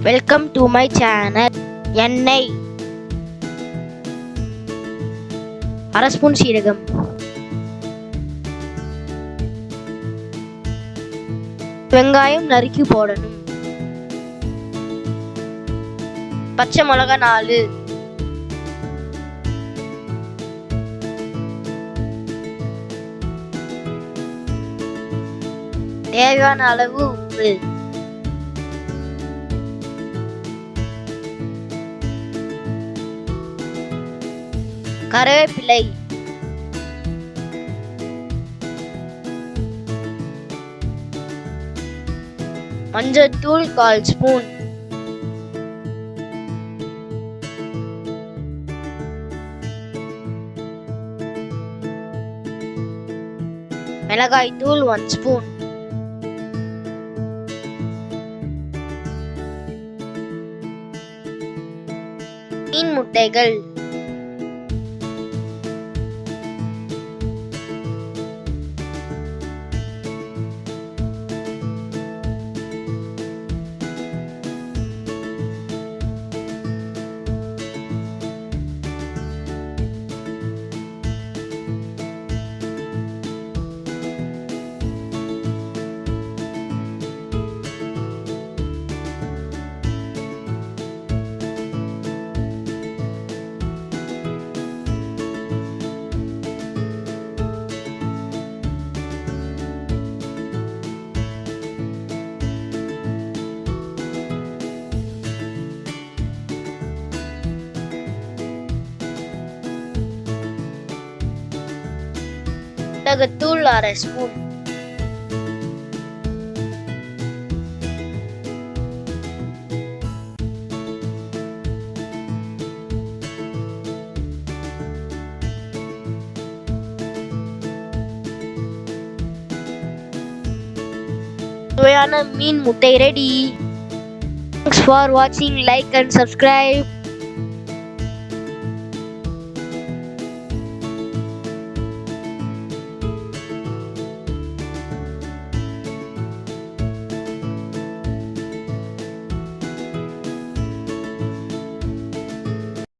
Welcome to my channel. எண்ணெய் அரை spoon சீரகம், வெங்காயம் நறுக்கி போடணும், பச்சை மிளகா 4, தேவையான அளவு உப்பு, கருவேப்பிலை, மஞ்சள்தூள் 1/4 ஸ்பூன், மிளகாய் தூள் 1 ஸ்பூன், மீன் முட்டைகள், மிளகுத்தூள் 1/2 ஸ்பூன், சுவையான மீன் முட்டை ready. Thanks for watching. Like and subscribe.